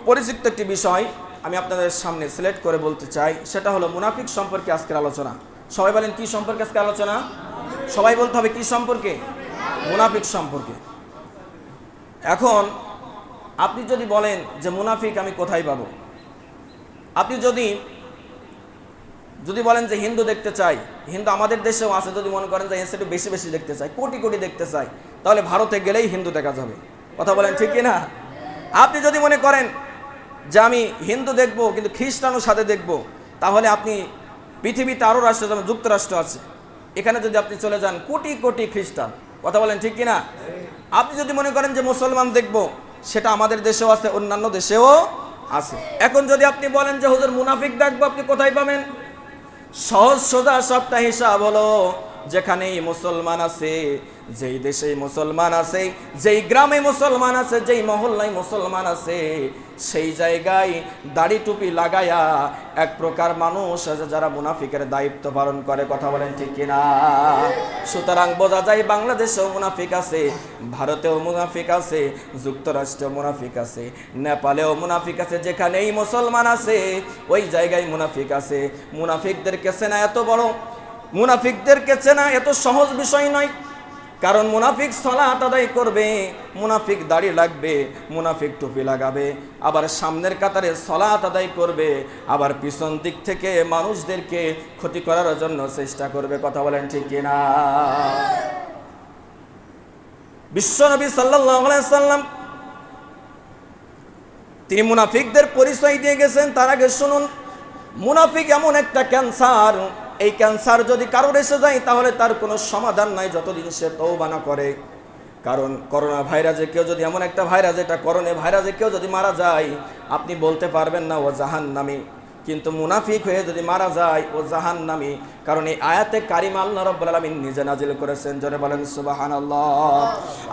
পরিচিত একটি বিষয় আমি আপনাদের সামনে সিলেক্ট করে বলতে চাই, সেটা হলো মুনাফিক সম্পর্কে আজকের আলোচনা। সবাই বলেন কি সম্পর্কে আজকে আলোচনা? সবাই বলতে হবে কি সম্পর্কে? মুনাফিক সম্পর্কে। এখন আপনি যদি বলেন যে মুনাফিক আমি কোথায় পাবো, আপনি যদি বলেন যে হিন্দু দেখতে চাই, হিন্দু আমাদের দেশেও আছে, যদি মনে করেন যে একটু বেশি বেশি দেখতে চাই, কোটি কোটি দেখতে চাই, তাহলে ভারতে গেলেই হিন্দু দেখা যাবে। কথা বলেন ঠিক কিনা? আপনি যদি মনে করেন যে আমি হিন্দু দেখবো কিন্তু খ্রিস্টানও সাথে দেখবো, তাহলে আপনি পৃথিবীতে আরও রাষ্ট্র, যেমন যুক্তরাষ্ট্র আছে, এখানে যদি আপনি চলে যান কোটি কোটি খ্রিস্টান। কথা বলেন ঠিক কিনা? আপনি যদি মনে করেন যে মুসলমান দেখবো, সেটা আমাদের দেশেও আছে, অন্যান্য দেশেও আছে। এখন যদি আপনি বলেন যে হুজুর মুনাফিক দেখবো, আপনি কোথায় পাবেন? সহজ সোজা সবটা হিসাব হলো, যেখানেই মুসলমান আছে, যেই দেশেই মুসলমান আছে, যেই গ্রামে মুসলমান আছে, যেই মহল্লায় মুসলমান আছে, সেই জায়গায় দাড়ি টুপি লাগায়া এক প্রকার মানুষ আছে যারা মুনাফিকের দায়িত্ব পালন করে। কথা বলেন ঠিক কিনা? সুতরাং বোঝা যায় বাংলাদেশেও মুনাফিক আছে, ভারতেও মুনাফিক আছে, যুক্তরাষ্ট্রেও মুনাফিক আছে, নেপালেও মুনাফিক আছে। যেখানেই মুসলমান আছে ওই জায়গায় মুনাফিক আছে। মুনাফিকদেরকে চেনা এত বড়, মুনাফিকদেরকে চেনা এত সহজ বিষয় নয়। কারণ মুনাফিক সালাত আদায় করবে, মুনাফিক দাড়ি লাগবে, মুনাফিক টুপি লাগাবে, আবার সামনের কাতারে সালাত আদায় করবে, আবার পিছন দিক থেকে মানুষদেরকে ক্ষতি করার জন্য চেষ্টা করবে। কথা বলেন ঠিক কিনা? বিশ্বনবী সাল্লাল্লাহু আলাইহি ওয়াসাল্লাম তিনি মুনাফিকদের পরিচয় দিয়ে গেছেন। তার আগে শুনুন, মুনাফিক এমন একটা ক্যান্সার, এই ক্যান্সার যদি কারোর এসে যায় তাহলে তার কোনো সমাধান নাই যতদিন সে তওবা না করে। কারণ করোনা ভাইরাসে কেউ যদি, এমন একটা ভাইরাস, এটা করোনা ভাইরাসে কেউ যদি মারা যায়, আপনি বলতে পারবেন না ও জাহান্নামী। কিন্তু মুনাফিক হয়ে যদি মারা যায় ও জাহান্নামী। কারণ এই আয়াতে কারিমা আল্লাহ রাব্বুল আলামিন নিজে নাজিল করেছেন। জোরে বলেন সুবহানাল্লাহ।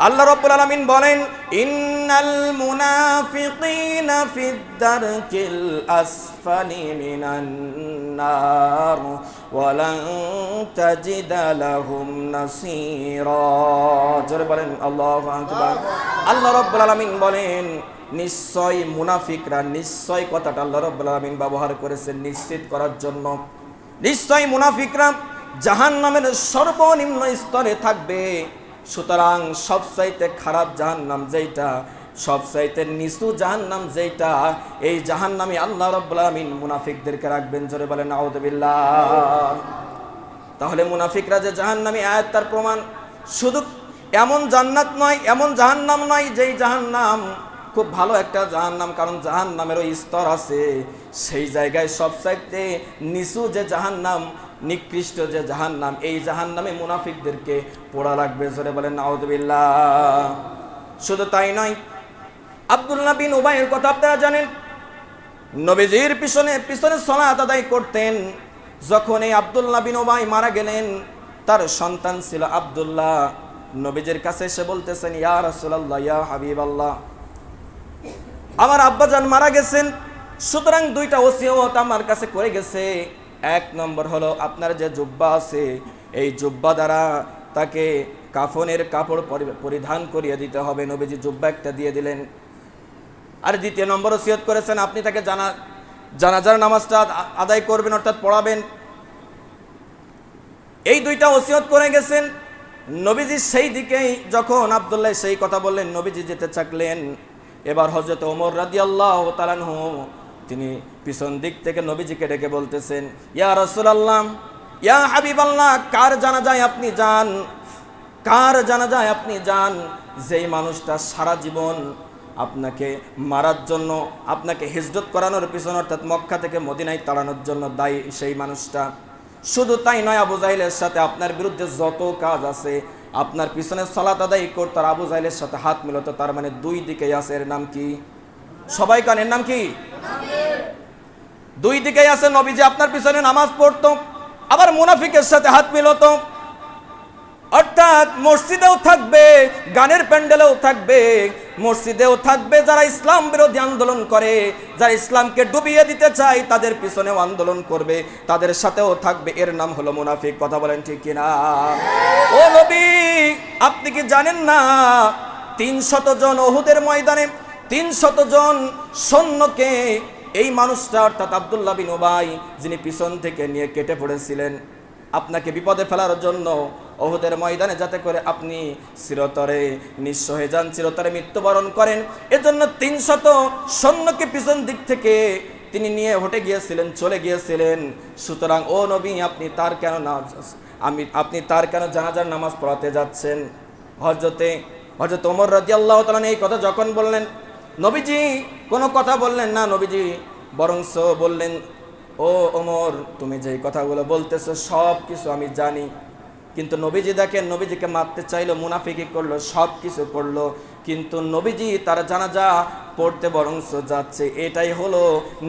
আল্লাহ রাব্বুল আলামিন বলেন, ইন্নাল মুনাফিকিনা ফিদ দারকিল আসফালি মিনান নার ওয়া লান তাজিদা লাহুম নাসীরা। জোরে বলেন আল্লাহু আকবার। আল্লাহ রাব্বুল আলামিন বলেন নিশ্চয় মুনাফিকরা, নিশ্চয় কথাটা আল্লাহ রাব্বুল আলামিন ব্যবহার করেছেন নিশ্চিত করার জন্য। নিশ্চয় মুনাফিকরা জাহান্নামের সর্বনিম্ন স্তরে থাকবে। সুতরাং সবচাইতে খারাপ জাহান্নাম যেইটা, সবচাইতে নিচু জাহান্নাম যেইটা, এই জাহান্নামে আল্লাহ রাব্বুল আলামিন মুনাফিকদেরকে রাখবেন। জোরে বলেন আউযুবিল্লাহ। তাহলে মুনাফিকরা যে জাহান্নামী, আয়াত তার প্রমাণ। শুধু এমন জান্নাত নয়, এমন জাহান্নাম নয় যেই জাহান্নাম খুব ভালো একটা জাহান্নাম, কারণ জাহান্নামেরও স্তর আছে। সেই জায়গায় সবচাইতে নিচু যে জাহান্নাম, নিকৃষ্ট যে জাহান্নাম, এই জাহান্নামে মুনাফিকদেরকে পোড়া লাগবে। জোরে বলেন নাউযুবিল্লাহ। শুধু তাই নয়, আব্দুল্লাহ বিন উবাইয়ের কথা আপনারা জানেন। নবীজির পিছনে পিছনে সালাত আদায় করতেন। যখন এই আব্দুল্লাহ বিন উবাই মারা গেলেন, তার সন্তান ছিল আব্দুল্লাহ। নবীজির কাছে এসে বলতেছেন, ইয়া রাসূলুল্লাহ, ইয়া হাবিবাল্লাহ, আমার আব্বাজান মারা গেছেন, সুতরাং দুইটা ওসিয়ত আমার কাছে করে গেছে। এক নম্বর হলো আপনার যে জুব্বা আছে, এই জুব্বা দ্বারা তাকে কাফনের কাপড় পরিধান করিয়ে দিতে হবে। নবীজি জুব্বা একটা দিয়ে দিলেন। আর দ্বিতীয় নম্বর ওসিয়ত করেছেন আপনি তাকে জানাজার নামাজটা আদায় করবেন, অর্থাৎ পড়াবেন। এই দুইটা ওসিয়ত করে গেছেন। নবীজি সেই দিকেই যখন আব্দুল্লাহ সেই কথা বললেন, নবীজি যেতে চাকলেন। এবার হযরত ওমর রাদিয়াল্লাহু তাআলা আনহু তিনি পিছন দিক থেকে নবীজিকে ডেকে বলতেছেন, ইয়া রাসূলুল্লাহ, ইয়া হাবিবাল্লাহ, কার জানাজায় আপনি যান, কার জানাজায় আপনি যান, যেই মানুষটা সারা জীবন আপনাকে মারার জন্য, আপনাকে হিজরত করানোর পিছনে, অর্থাৎ মক্কা থেকে মদিনায় তাড়ানোর জন্য দায়ী সেই মানুষটা। শুধু তাই নয়, আবু জাহেলের সাথে আপনার বিরুদ্ধে যত কাজ আছে, আপনার পিছনে সালাত আদায় করতো আর আবু জাহেলের সাথে হাত মিলাতো, তার মানে দুই দিকেই আছে। এর নাম কি? সবাই কান, এর নাম কি? দুই দিকেই আছে। নবীজি আপনার পিছনে নামাজ পড়তো, আবার মুনাফিকের সাথে হাত মিলাতো। অর্থাৎ মসজিদেও থাকবে, গানের প্যান্ডেলেও থাকবে, মসজিদেও থাকবে যারা ইসলাম বিরোধী আন্দোলন করে, যারা ইসলামকে ডুবিয়ে দিতে চায় তাদের পিছনেও আন্দোলন করবে, তাদের সাথেও থাকবে। এর নাম হলো মুনাফিক। কথা বলেন ঠিক কিনা? ও নবী, আপনি কি জানেন না 300 জন উহুদের ময়দানে 300 জন সৈন্যকে এই মানুষটা অর্থাৎ আব্দুল্লাহ বিন উবাই যিনি পিছন থেকে নিয়ে কেটে পড়েছিলেন আপনাকে বিপদে ফেলার জন্য, ওহুদের ময়দানে যাতে করে আপনি চিরতরে নিঃস্ব হয়ে যান, চিরতরে মৃত্যুবরণ করেন, এজন্য 300 সৈন্যকে পিছন দিক থেকে তিনি নিয়ে হটে গিয়েছিলেন, চলে গিয়েছিলেন। সুতরাং ও নবী, আপনি তার কেন জানাজার নামাজ পড়াতে যাচ্ছেন? হযরত ওমর রাদিয়াল্লাহু তাআলা এই কথা যখন বললেন, নবীজি কোনো কথা বললেন না, নবীজি বরংস বললেন, ও ওমর, তুমি যেই কথাগুলো বলতেছো সব কিছু আমি জানি, কিন্তু নবীজি দেখেন, নবীজিকে মারতে চাইলো, মুনাফিকি করলো, সব কিছু করলো, কিন্তু নবীজি তার জানাজা পড়তে বরংস যাচ্ছে। এটাই হলো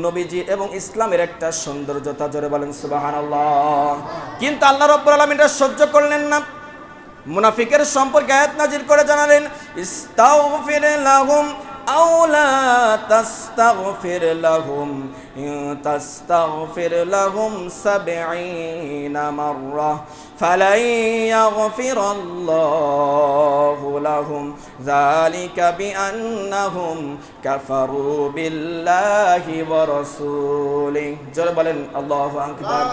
নবীজি এবং ইসলামের একটা সৌন্দর্যতা। জোরে বলেন সুবহানাল্লাহ। কিন্তু আল্লাহ রাব্বুল আলামিন এটা সহ্য করলেন না। মুনাফিকের সম্পর্কে আয়াত নাজিল করে জানালেন, ইস্তাগফির লাহুম আও লা তাস্তাগফির লাহুম ইন তাস্তাগফির লাহুম 70 মাররা ফালাই ইয়াগফিরাল্লাহু লাহুম যালিকা বিআন্নাহুম কাফারু বিল্লাহি ওয়া রাসূলিহি। জোরে বলেন আল্লাহু আকবার।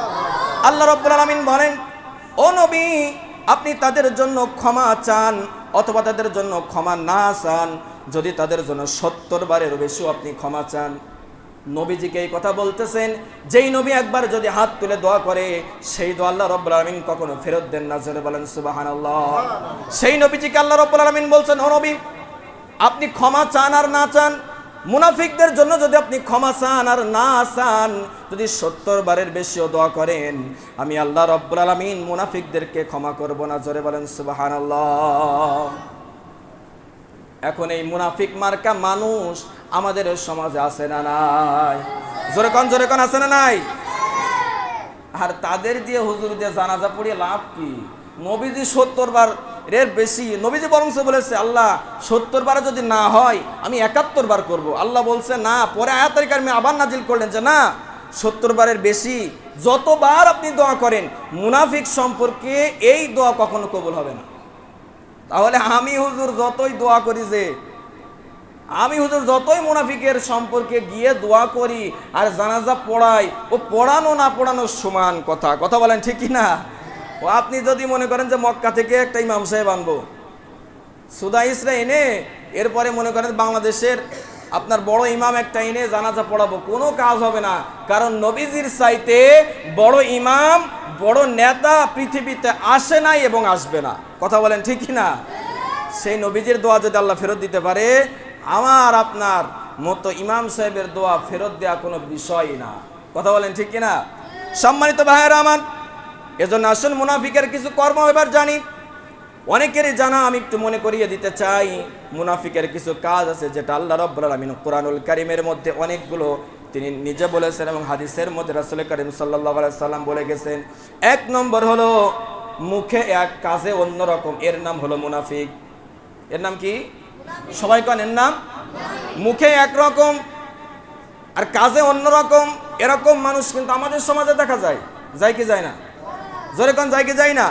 আল্লাহ রাব্বুল আলামিন বলেন, ও নবী, আপনি তাদের জন্য ক্ষমা চান অথবা তাদের জন্য ক্ষমা না চান, যদি তাদের জন্য 70 বারের বেশিও আপনি ক্ষমা চান। নবীজিকে এই কথা বলতেছেন, যেই নবী একবার যদি হাত তুলে দোয়া করে সেই দোয়া আল্লাহ রাব্বুল আলামিন কখনো ফেরত দেন না। জোরে বলেন সুবহানাল্লাহ। সেই নবীজিকে আল্লাহ রাব্বুল আলামিন বলছেন, ও নবী, আপনি ক্ষমা চান আর না চান, মুনাফিকদের জন্য যদি আপনি ক্ষমা চান আর না চান, যদি 70 বারের বেশিও দোয়া করেন, আমি আল্লাহ রাব্বুল আলামিন মুনাফিকদেরকে ক্ষমা করব না। জোরে বলেন সুবহানাল্লাহ। এখন এই মুনাফিক মার্কা মানুষ আমাদের সমাজে আছে না নাই? জোরে কোন আছে না নাই? আর তাদের দিয়ে হুজুর দিয়ে জানাজা পড়িয়ে লাভ কি? নবীজি 70 বার এর বেশি, নবীজি বরংস বলেছে, আল্লাহ 70 বারে যদি না হয় আমি 71 বার করব। আল্লাহ বলছে না, পরে আয়াতের কারিমে আবার নাজিল করলেন যে না, 70 বারের বেশি যতবার আপনি দোয়া করেন মুনাফিক সম্পর্কে এই দোয়া কখনো কবুল হবে না। তাহলে আমি হুজুর যতই দোয়া করি, আমি হুজুর যতই মুনাফিকের সম্পর্কে গিয়ে দোয়া করি আর জানাজা পড়াই, ও পড়ানো না পড়ানোর সমান কথা বলেন ঠিক কি না? ও আপনি যদি মনে করেন যে মক্কা থেকে একটা ইমাম সাহেব আনবো, সুদা ইসরা এনে এরপরে মনে করেন বাংলাদেশের আপনার বড় ইমাম একটা এনে জানাজা পড়াবো, কোনো কাজ হবে না। কারণ নবীজির চাইতে বড় ইমাম, বড় নেতা পৃথিবীতে আসে নাই এবং আসবে না। কথা বলেন ঠিক কি না? সেই নবীজির দোয়া যদি আল্লাহ ফেরত দিতে পারে, আমার আপনার মতো ইমাম সাহেবের দোয়া ফেরত দেওয়া কোনো বিষয়ই না। কথা বলেন ঠিক কি না? সম্মানিত ভাইয়েরা আমার, এজন্য আসল মুনাফিকের কিছু কর্ম এবার জানি, অনেকেরই জানা, আমি একটু মনে করিয়ে দিতে চাই। মুনাফিকের কিছু কাজ আছে যেটা আল্লাহ রাব্বুল আলামিন কুরআনুল কারীমের মধ্যে অনেকগুলো তিনি নিজে বলেছেন এবং হাদিসের মধ্যে রাসূল করিম সাল্লাল্লাহু আলাইহি সাল্লাম বলে গেছেন। 1 নম্বর হলো মুখে এক কাজে অন্যরকম, এর নাম হলো মুনাফিক। এর নাম কি? সবাই কোন এর নাম? মুখে একরকম আর কাজে অন্যরকম, এরকম মানুষ কিন্তু আমাদের সমাজে দেখা যায়। যায় কি যায় না? জোরে কোন যায় কি যায় না?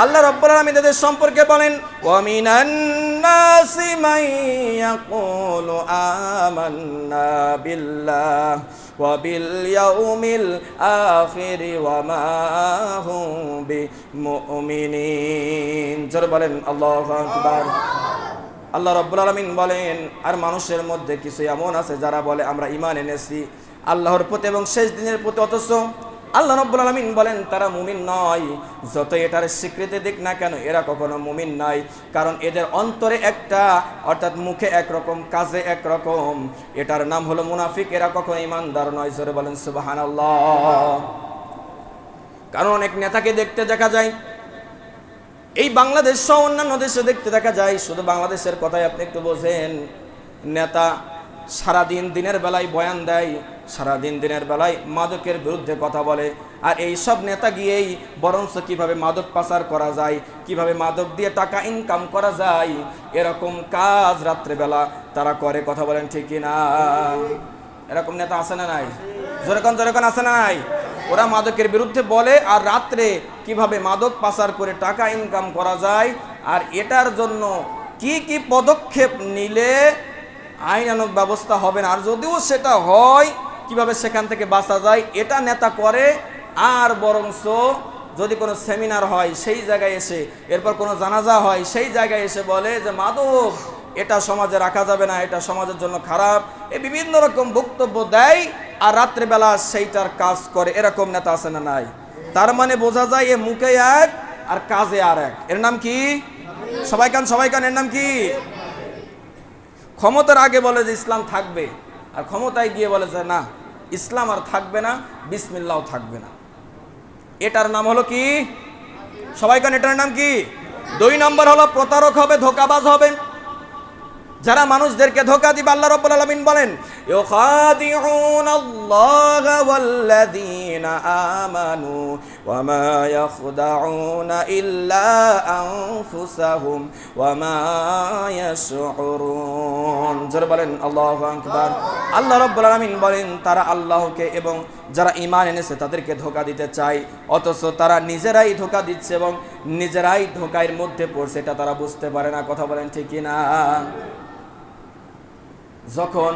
আল্লাহ রাব্বুল আলামিন এদের সম্পর্কে বলেন, ওয়া মিনান নাসি মান ইয়াকুলু আমান্না বিল্লাহ ওয়া বিল ইয়াউমিল আখির ওয়া মা হুম বিমুমিনিন। জোরে বলেন আল্লাহু আকবার। আল্লাহ রাব্বুল আলামিন বলেন, আর মানুষের মধ্যে কিছু এমন আছে যারা বলে আমরা ঈমান এনেছি আল্লাহর প্রতি এবং শেষ দিনের প্রতি, অথচ আল্লাহ রাব্বুল আলামিন বলেন তারা মুমিন নয়। যত এটার স্বীকৃতি দিক না কেন, এরা কখনো মুমিন নয়। কারণ এদের অন্তরে একটা, অর্থাৎ মুখে একরকম, কাজে একরকম, এটার নাম হলো মুনাফিক। এরা কখনো ঈমানদার নয়। জোরে বলেন সুবহানাল্লাহ। কারণ অনেক নেতাকে দেখতে দেখা যায়, এই বাংলাদেশ সহ অন্যান্য দেশে দেখতে দেখা যায়, শুধু বাংলাদেশের কথাই আপনি একটু বোঝেন। নেতা সারাদিন দিনের বেলায় বয়ান দেয়, সারাদিন দিনের বেলায় মাদকের বিরুদ্ধে কথা বলে, আর এই সব নেতা গিয়েই বরঞ্চ কিভাবে মাদক পাচার করা যায়, কিভাবে মাদক দিয়ে টাকা ইনকাম করা যায়, এরকম কাজ রাত্রেবেলা তারা করে। কথা বলেন ঠিক কিনা? এরকম নেতা আছে না নাই? জোরে কোন আছে না নাই? ওরা মাদকের বিরুদ্ধে বলে আর রাত্রে কিভাবে মাদক পাচার করে টাকা ইনকাম করা যায়, আর এটার জন্য কি কি পদক্ষেপ নিলে আইনানুগ ব্যবস্থা হবে না। আর যদিও সেটা হয়, কিভাবে সেখান থেকে বাঁচা যায় এটা নেতা করে। আর বরংস যদি কোনো সেমিনার হয় সেই জায়গায় এসে, এরপর কোনো জানাজা হয় সেই জায়গায় এসে বলে যে মাদক এটা সমাজে রাখা যাবে না, এটা সমাজের জন্য খারাপ, এই বিভিন্ন রকম বক্তব্য দেয় আর রাত্রেবেলা সেইটার কাজ করে। এরকম নেতা আছে না নাই? তার মানে বোঝা যায় এ মুখে এক আর কাজে আর এক। এর নাম কি? সবাই কান এর নাম কি? ক্ষমতার আগে বলে যে ইসলাম থাকবে, আর ক্ষমতায় গিয়ে বলে যে না, ইসলাম আর থাকবে না, বিসমিল্লাহও থাকবে না। এটার নাম হলো কি? সবাই কান এটার নাম কি? 2 নম্বর হলো প্রতারক হবে, ধোঁকাবাজ হবে। যারা মানুষদেরকে ধোঁকা দিবে, আল্লাহ রাব্বুল আলামিন বলেন ইউখাদিউনাল্লাহা ওয়াল্লাযীনা আমানু ওয়া মা ইয়াখদাউনা ইল্লা আনফুসাহুম ওয়া মা ইয়াশউরুন। যারা বলেন আল্লাহু আকবার। আল্লাহ রাব্বুল আলামিন বলেন তারা আল্লাহকে এবং যারা ঈমান এনেছে তাদেরকে ধোঁকা দিতে চায়, অথচ তারা নিজেরাই ধোঁকা দিচ্ছে এবং নিজেরাই ধোঁকার মধ্যে পড়ছে, এটা তারা বুঝতে পারে না। কথা বলেন ঠিক কি না? যখন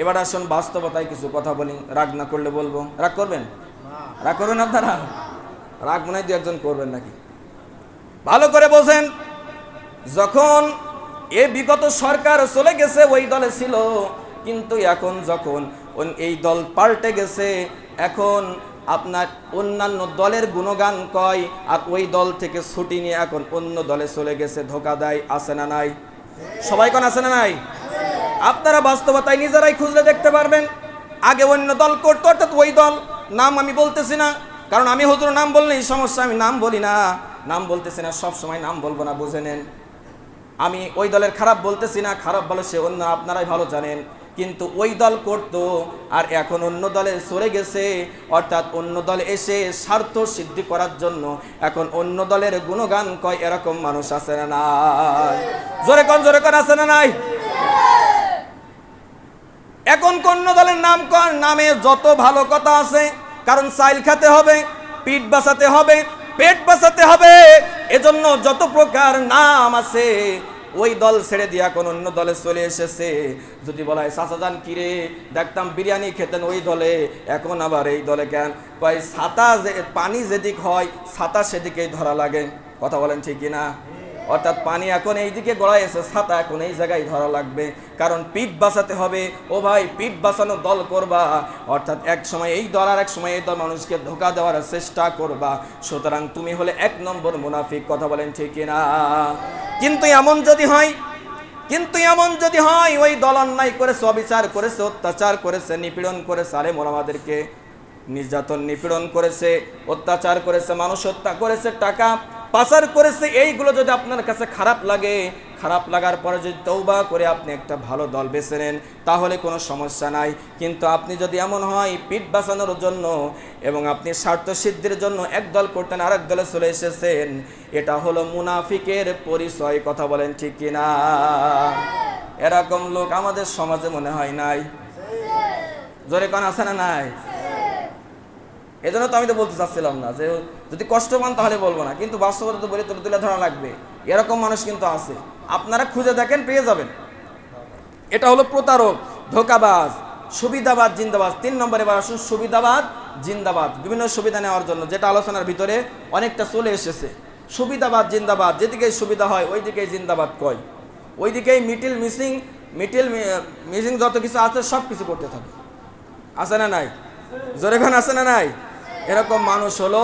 এবার আসুন বাস্তবতায় কিছু কথা বলি, রাগ না করলে বলবো। রাগ করবেন? রাগ করবেন আপনারা? রাগ মনে হয় 2-1 করবেন নাকি? ভালো করে বোঝেন, যখন বিগত সরকার চলে গেছে ওই দলে ছিল, কিন্তু এখন যখন এই দল পাল্টে গেছে, এখন আপনার অন্যান্য দলের গুণগান কয় আর ওই দল থেকে ছুটি নিয়ে এখন অন্য দলে চলে গেছে, ধোঁকা দেয়। আছে না নাই? সবাই কোন আছে না নাই? আপনারা বাস্তবতায় নিজেরাই খুঁজলে দেখতে পারবেন। আগে অন্য দল করতো, অর্থাৎ ওই দল, নাম আমি বলতেছি না, কারণ আমি হুজুর নাম বললেই সমস্যা, আমি নাম বলি না, নাম বলতেছি না, সব সময় নাম বলবো না, বুঝে নেন। আমি ওই দলের খারাপ বলতেছি না, খারাপ বলে সে অন্য, আপনারাই ভালো জানেন। কিন্তু ওই দল করতো আর এখন অন্য দলে সরে গেছে, অর্থাৎ অন্য দলে এসে স্বার্থ সিদ্ধি করার জন্য এখন অন্য দলের গুণগান কয়। এরকম মানুষ আছে না নাই? জোরে কোন আছে না নাই? এখন কোন দলের নাম কর, নামে যত ভালো কথা আছে, কারণ চাইল খেতে হবে, পিঠ বাঁচাতে হবে, পেট বাঁচাতে হবে, এজন্য যত প্রকার নাম আছে ওই দল ছেড়ে দিয়ে এখন অন্য দলে চলে এসেছে। যদি বলা হয় চাচা যান কিরে, দেখতাম বিরিয়ানি খেতেন ওই দলে, এখন আবার এই দলে কেন? কয় ছাতা পানি যেদিক হয় ছাতা সেদিকেই ধরা লাগে। কথা বলেন ঠিক কিনা? অর্থাৎ পানি এখন এইদিকে গড়াইছে, ছাতা এখন এই জায়গায় ধরা লাগবে, কারণ পিঠ বাঁচাতে হবে। ও ভাই, পিঠ বাঁচানো দল করবা, অর্থাৎ এক সময় এই দল আর এক সময় এই দল মানুষকে ধোঁকা দেওয়ার চেষ্টা করবা। সুতরাং তুমি হলে 1 নম্বর মুনাফিক। কথা বলেন ঠিক কিনা? কিন্তু এমন যদি হয় ওই দল অন্যায় করেছে, অবিচার করেছে, অত্যাচার করেছে, নিপীড়ন করেছে, আরে মোলামাদেরকে নির্যাতন নিপীড়ন করেছে, অত্যাচার করেছে, মানুষ হত্যা করেছে, টাকা পাচার করেছে, এইগুলো যদি আপনার কাছে খারাপ লাগে, খারাপ লাগার পরে যদি তওবা করে আপনি একটা ভালো দল বেছে নেন তাহলে কোনো সমস্যা নাই। কিন্তু আপনি যদি এমন হয় পিঠ বাঁচানোর জন্য এবং আপনি স্বার্থ সিদ্ধির জন্য এক দল করতেন আরেক দলে চলে এসেছেন, এটা হলো মুনাফিকের পরিচয়। কথা বলেন ঠিক কিনা? এরকম লোক আমাদের সমাজে মনে হয় নাই? জোরে কোন আছে না নাই? এজন্য তো আমি তো বলতে চাচ্ছিলাম না যে যদি কষ্ট পান তাহলে বলবো না, কিন্তু বাস্তবতা তো বলে তুলে ধরা লাগবে। এরকম মানুষ কিন্তু আছে, আপনারা খুঁজে দেখেন, পেয়ে যাবেন। এটা হলো প্রতারক, ধোঁকাবাজ, সুবিধাবাদ, জিন্দাবাদ। 3 নম্বরে এবার আসুন, সুবিধাবাদ, জিন্দাবাদ। বিভিন্ন সুবিধা নেওয়ার জন্য, যেটা আলোচনার ভিতরে অনেকটা চলে এসেছে। সুবিধাবাদ, জিন্দাবাদ, যেদিকেই সুবিধা হয় ওই দিকেই জিন্দাবাদ কয়, ওই দিকেই মিটিল মিসিং যত কিছু আছে সব কিছু করতে থাকে। আছে না নাই? জোরে খান আছে না নাই? এরকম মানুষ হলো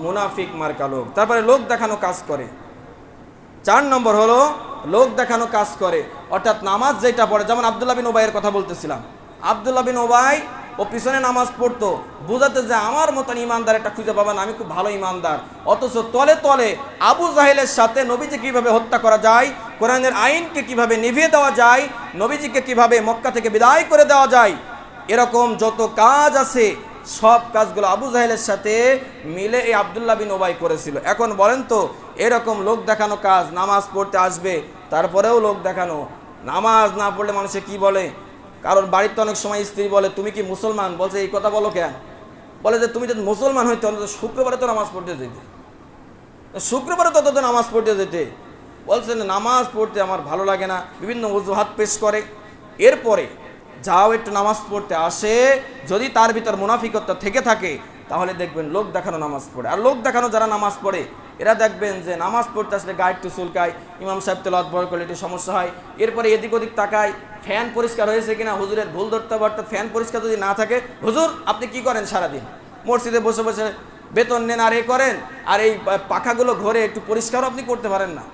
মুনাফিক মার্কা লোক। তারপরে লোক দেখানো কাজ করে। 4 নম্বর হলো লোক দেখানো কাজ করে, অর্থাৎ নামাজ যেটা পড়ে, যেমন আব্দুল্লাহ বিন উবাইয়ের কথা বলতেছিলাম। আব্দুল্লাহ বিন উবাই ও পিছনে নামাজ পড়তো, বোঝাতে যে আমার মতন ইমানদার একটা খুঁজে পাবেন, আমি খুব ভালো ইমানদার। অথচ তলে তলে আবু জাহেলের সাথে নবীজি কিভাবে হত্যা করা যায়, কোরআনের আইনকে কিভাবে নিভিয়ে দেওয়া যায়, নবীজিকে কিভাবে মক্কা থেকে বিদায় করে দেওয়া যায়, এরকম যত কাজ আছে সব কাজগুলো আবু জাহেলের সাথে মিলে এই আব্দুল্লাহ বিন উবাই করেছিল। এখন বলেন তো, এরকম লোক দেখানো কাজ, নামাজ পড়তে আসবে তারপরেও লোক দেখানো, নামাজ না পড়লে মানুষে কি বলে? কারণ বাড়িতে অনেক সময় স্ত্রী বলে তুমি কি মুসলমান? বলছে এই কথা বলো কেন? বলে যে তুমি যদি মুসলমান হইতে অন্তত শুক্রবারে তো নামাজ পড়তে যেতে, শুক্রবারে তত তো নামাজ পড়তে যেতে। বলছে নামাজ পড়তে আমার ভালো লাগে না, বিভিন্ন অজুহাত পেশ করে। এরপরে যাও একটু নামাজ পড়তে আসে, যদি তার ভিতর মুনাফিকত্ব থেকে থাকে তাহলে দেখবেন লোক দেখানো নামাজ পড়ে। আর লোক দেখানো যারা নামাজ পড়ে এরা দেখবেন যে নামাজ পড়তে আসলে গায়ে একটু চুলকায়, ইমাম সাহেব তেলাওয়াত বড় করলে একটু সমস্যা হয়, এরপরে এদিক ওদিক তাকায়, ফ্যান পরিষ্কার হয়েছে কিনা হুজুরের ভুল ধরতে পারতে, ফ্যান পরিষ্কার যদি না থাকে, হুজুর আপনি কি করেন সারাদিন? মসজিদে বসে বসে বেতন নেন আর এ করেন, আর এই পাখাগুলো ঘরে একটু পরিষ্কারও আপনি করতে পারেন না।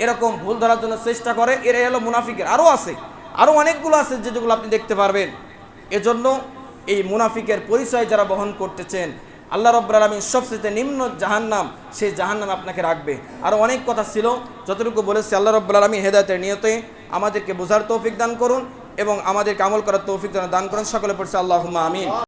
এরকম ভুল ধরার জন্য চেষ্টা করে, এরাই হলো মুনাফিকের। আরও আছে, আরও অনেকগুলো আছে যেগুলো আপনি দেখতে পারবেন। এজন্য এই মুনাফিকের পরিচয় যারা বহন করতেছেন, আল্লাহ রাব্বুল আলামিন সবচেয়ে নিম্ন জাহান্নাম, সেই জাহান্নাম আপনাকে রাখবে। আরও অনেক কথা ছিল, যতটুকু বলেছি আল্লাহ রাব্বুল আলামিন হেদায়েতের নিয়তে আমাদেরকে বোঝার তৌফিক দান করুন এবং আমাদেরকে আমল করার তৌফিক দান করুন। সকলে পড়ছে আল্লাহুম্মা আমিন।